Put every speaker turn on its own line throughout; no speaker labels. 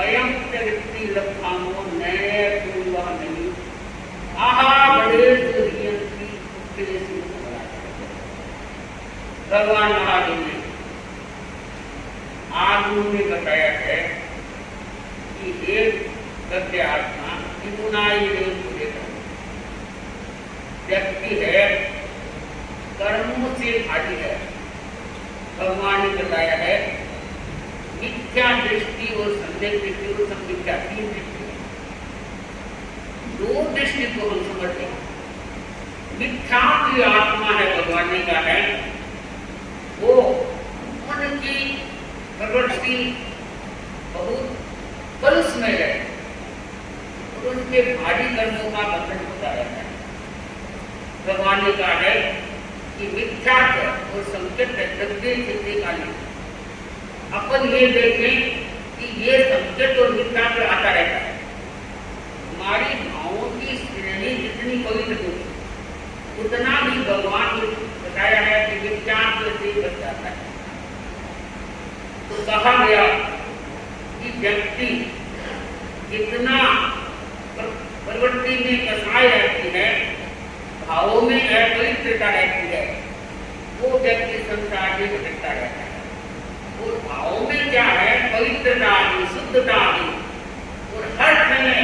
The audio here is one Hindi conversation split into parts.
स्वयं व्यक्ति लखानो नए पूर्वा नहीं आहा बड़े भगवान महादेव ने आगू में बताया है कि एक गद्य आत्मा इमुनाई व्यक्ति है कर्मों से भारी है। भगवान ने बताया है मिथ्या दृष्टि और संदेह दृष्टि और संविद्या तीन दृष्टि है। दो दृष्टि को हम समझते हैं। मिथ्या की आत्मा है भगवान ने कहा है वो उनकी प्रवृत्ति बहुत कलुष में है और उनके भारी कर्मों का बंधन होता रहता है। भगवान ने कहा है कि मिथ्या और संकेत काली अपन ये देखें कि ये संकेत और मिथ्या आता रहता है। हमारी भावों की श्रेणी जितनी पवित्र होगी उतना भी भगवान ने बताया है कि मिथ्या से बच जाता है। तो कहा गया कि व्यक्ति जितना प्रवृत्ति में कसाई रहती है, भावों में अपवित्रता रहती है, वो व्यक्ति संसार में भटकता रहता है। और भावों में क्या है? पवित्रता आदि, शुद्धता आदि, और हर समय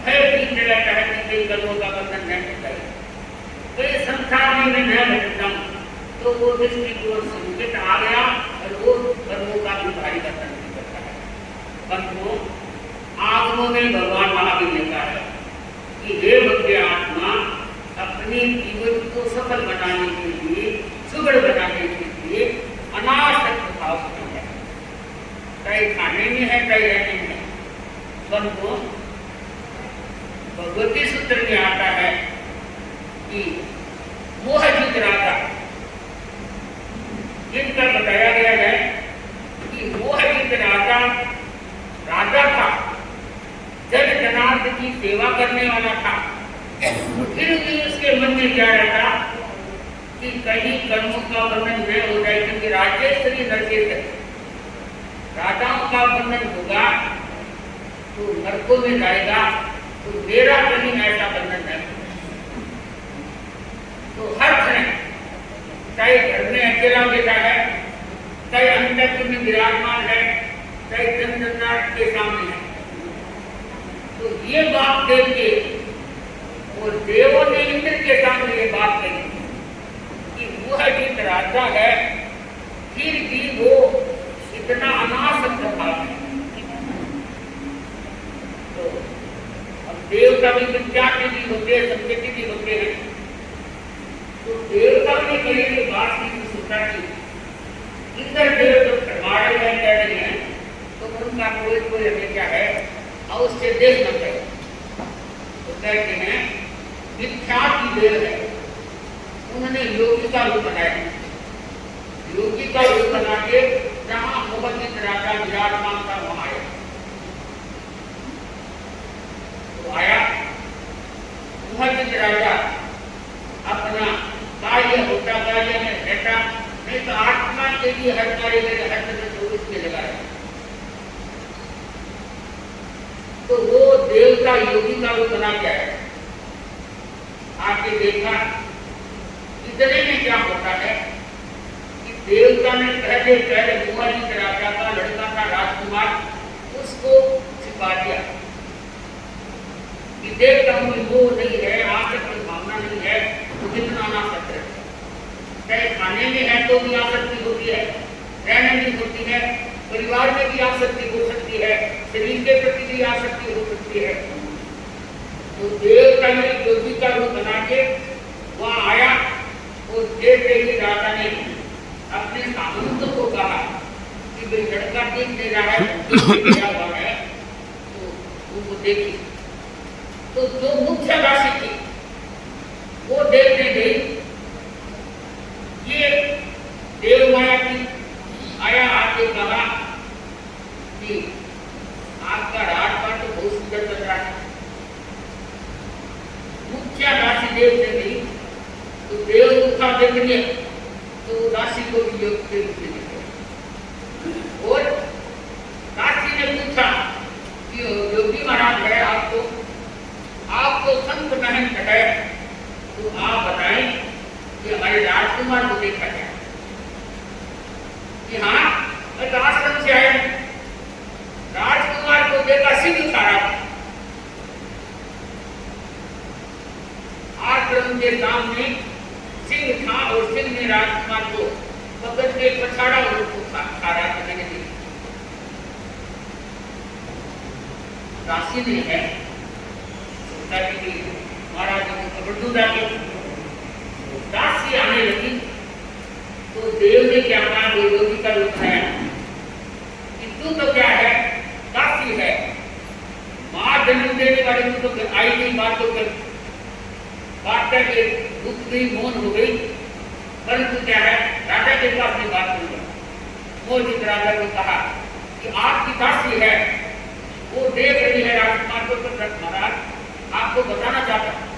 भय भी रहता है कि कई कर्मों का बंधन नहीं होता है, कई संसार में मैं न भटकता हूँ। तो वो दृष्टि को संकेत आ गया और वो कर्मों का भी भारी बंधन नहीं करता है। परंतु आगमों में भगवान महावीर ने कहा है कि हे भव्य आत्मा, अपने जीवन को सफल बनाने के लिए, सुगढ़ बनाने के लिए अनासक्त भाव से है, चाहे खाने में है चाहे रहने में है। परंतु भगवती सूत्र में आता है कि मोहजित राजा, जिनका बताया गया है कि मोहजित राजा राजा था, जन जनार्द की सेवा करने वाला था, फिर भी उसके मन में क्या रहता कि कहीं कर्मों का बंधन न हो जाए, क्योंकि राजेश्वरी नरकेश है, राजाओं का बंधन होगा तो नरकों में जाएगा, तो मेरा कहीं ऐसा बंधन नहीं। तो हर क्षण चाहे घर में अकेला बैठा है, चाहे अंतरिक्ष में विराजमान है, चाहे चंद्रनाथ के सामने है, तो ये बात देख के और देवों ने इंद्र के सामने ये बात कही कि वह जित राजा है, फिर भी वो इतना अनासक्त भाव है। तो अब देवता भी विद्यार्थी भी होते हैं, संकेती भी होते हैं। तो देवता ने कही ये बात की सोचा कि इंद्र देव जब हमारे में कह रहे हैं तो उनका कोई हमें क्या है अवश्य देखना चाहिए। तो कहते हैं मिथ्या की देर है, उन्होंने योगी का रूप बनाया। योगी का रूप बना के जहां मोहजित राजा विराजमान था वहां आया। तो आया मोहजित राजा अपना कार्य होता कार्य में रहता, नहीं तो आत्मा के लिए हर कार्य में हर तरह से उसके लगा रहता। तो वो देवता योगी का रूप बना के आया। आके देखा इतने में क्या होता है कि देवता ने पहले मोहजित राजा का लड़का था राजकुमार, उसको छिपा दिया कि देवता में वो नहीं है, आसक्ति भावना नहीं है, तो जितना अनासक्त है, चाहे खाने में है तो भी आसक्ति होती है, रहने में होती है, परिवार में भी आसक्ति हो सकती है, शरीर के प्रति भी आसक्ति हो सकती है। तो देवता ने योगी का रूप बना के वहां आया और देखते ही राजा ने अपने सामंतों को कहा कि भाई लड़का देख दे रहा है, क्या हुआ है, तो उनको देखी। तो जो मुख्य राशि थी वो देखने गई, ये देव माया की आया, आके कहा कि आपका राजपाट तो बहुत सुंदर चल रहा है। मुख्य राशि देव से गई तो देव मुखा देख लिया तो राशि को भी योग के रूप में देखा। और राशि ने पूछा आपको संत महंत है, तो आप बताएं कि हमारे राजकुमार को देखा जाए कि हाँ आश्रम से आए, राजकुमार को देखा सिंह खा रहा, आश्रम के सामने सिंह था और सिंह ने राजकुमार को पकड़ के पछाड़ा और उसको खा रहा था। दासी ने है महाराज को खबर दूं जाके, दासी आने लगी तो देव ने क्या कहा, देवयोगी का रूप है कि तू तो क्या है, दासी है, मां जन्म देने वाली तू तो आई नहीं, बातों कर बात करके रुक गई, मौन हो गई। परंतु क्या है, राजा के पास में बात हुई, मोहित राजा ने कहा कि आपकी दासी है, वो देख रही है राजकुमार को, तो महाराज आपको बताना चाहता हूं,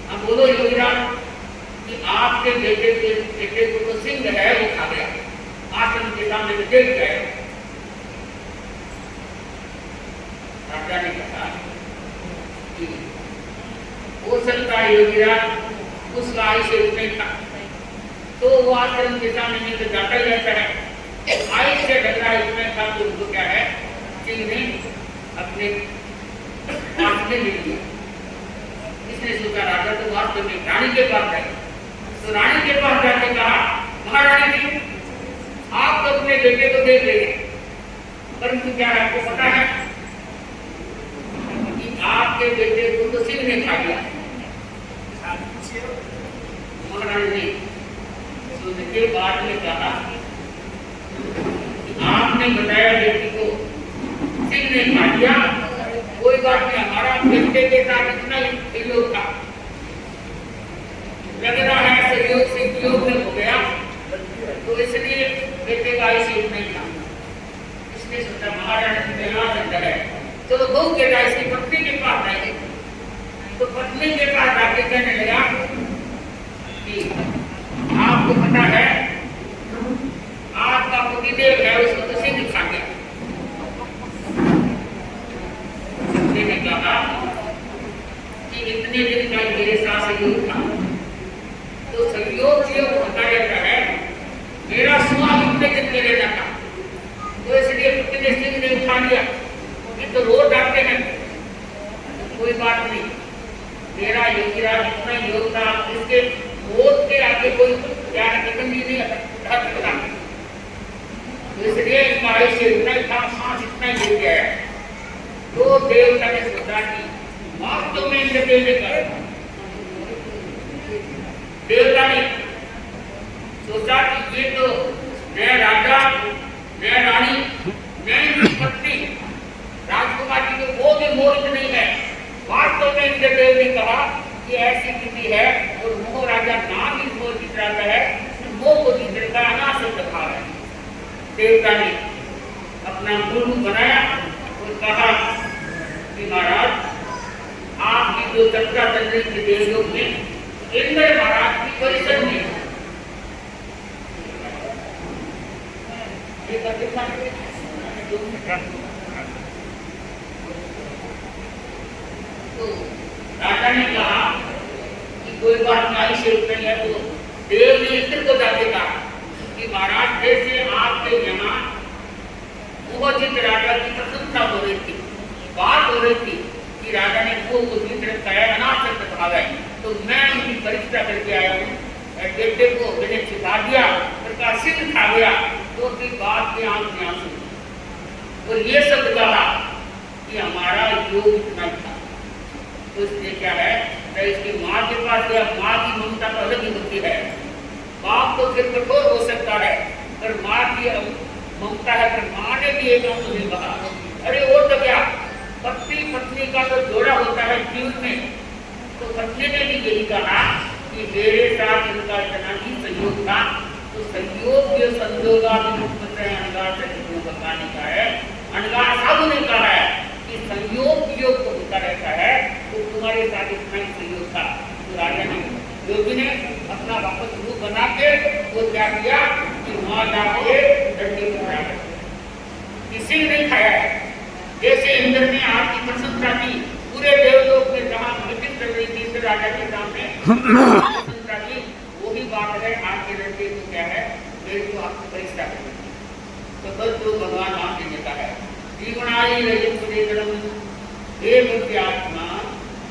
हम बोलो योगीराज कि आपके बेटे को तो सिंह है वो खा गया, आश्रम के सामने में देख गए। राजा ने कहा कि हो सकता है योगीराज उसका आयुष्य नहीं था, तो वो आश्रम के सामने में तो जाता ही रहता है, आयुष्य लग रहा है उसमें था, तो उनको क्या है सिंह ने अपने पास में ले लिया। इसने सोचा राजा तो वास्तव में रानी के पास गए, तो रानी के पास जाके कहा महारानी जी आप तो अपने बेटे को देख रहे हैं, परंतु क्या है आपको पता है कि आपके बेटे को तो सिंह ने खा लिया। महारानी ने सुनने के बाद में कहा कि आपने बताया बेटी को सिंह ने खा लिया, कोई बात नहीं, हमारा बेटे के साथ इतना सहयोग था, लग रहा है सहयोग से वियोग में हो गया, तो इसलिए बेटे का आयुष्य नहीं था। इसने सोचा महारानी दयानंद है, चलो बहू के जाए इसकी पत्नी के पास जाएगी, तो पत्नी के पास जाके कहने लगा कि आपको पता है आपका पतिदेव है, उसको तो सिंह खा गया। ने कहा कि इतने दिन का मेरे साथ सहयोग था, तो सहयोग ये होता रहता है, मेरा स्वाद इतने दिन के लेना था, तो इसलिए कितने सिंह ने उठा लिया, ये तो रोज आते हैं, तो कोई बात नहीं, मेरा योगीराज इतना योग था, इसके मौत के आगे कोई क्या कदम ही नहीं हट सकता, तो इसलिए इसका आयुष्य इतना ही था, सांस इतना ही गिर गया है। तो देवता ने सोचा कि वास्तव में इनसे देने का, देवता ने सोचा कि ये तो मैं राजा, मैं रानी, मैं इनकी पत्नी राजकुमार की तो वो भी मोहित नहीं है। वास्तव में इनके देव ने कहा कि ऐसी स्थिति है और मोह राजा नाम ही मोह जीत राजा है, मोह को जीतने का अनासक्त भाव है। देवता ने अपना गुरु बनाया और कहा कि महाराज आपकी जो चर्चा चल रही थी देवलोक में, इंद्र महाराज की परिषद में तो राजा ने कहा कि कोई बात नहीं है, तो देव ने इंद्र को जाके कहा कि महाराज जैसे आपके यहाँ मोहजित राजा की प्रशंसा हो रही थी, बात हो रही थी कि राजा ने को जीत रखा है, अनासक्त भाव है, तो मैं उनकी परीक्षा करके आया हूँ, बेटे को मैंने छिपा दिया, उनका सिंह खा गया, तो फिर बात के आंख में आंसू, और ये सब कहा कि हमारा योग इतना था, तो इसलिए क्या है, तो इसकी माँ के पास गया, माँ की ममता तो अलग ही होती है, बाप तो फिर कठोर हो सकता है, पर माँ की ममता है, पर माँ ने भी एक आंसू नहीं कहा। अरे वो तो क्या, पति पत्नी का तो जोड़ा होता है जीवन में, तो पत्नी ने भी यही कहा कि मेरे साथ इनका इतना ही सहयोग था, तो सहयोग के संजोगा बताने का है, अनगार साधु ने कहा है कि संयोग योग तो होता रहता है, तो तुम्हारे साथ इतना ही सहयोग था। तो राजा ने योगी ने अपना वापस रूप बना के वो क्या किया कि वहां जाके डंडी उठा किसी नहीं खाया है। जैसे इंद्र ने आपकी प्रशंसा की, पूरे देवलोक में जहां चल रही थी इस राजा के सामने संता जी वो ही बात है आज के लड़के को क्या है मेरे को आपकी परीक्षा करनी तो बस जो भगवान वहां से देता है जीवनाई रजतम हे बुद्धिआत्मा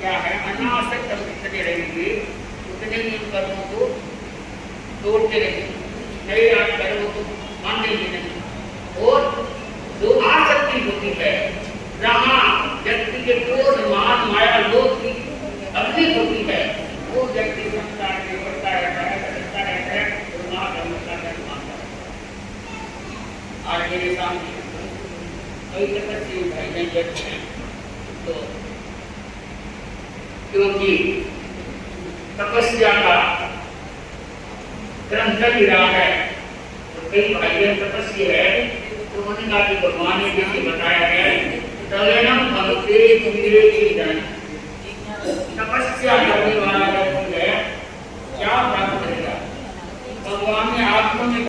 क्या है अनासक्त जितने रहेंगे उतने ही उन कर्मों को तोड़ते रहेंगे नए राज कर्मों को मानेंगे नहीं और जो आसक्ति होती है जहाँ व्यक्ति के क्रोध मान माया लोभ की अग्नि होती है वो व्यक्ति संसार से बढ़ता रहता है बदलता रहता है और महाकर्म का मानता है। आज मेरे सामने कई तपस्वी भाई बहन बैठे हैं तो क्योंकि तपस्या का क्रम चल ही रहा है तो कई भाई बहन तपस्वी है तो उन्होंने कहा कि भगवान ने जैसे बताया है तवेनम भगते तुम्हारे की जान तपस्या करने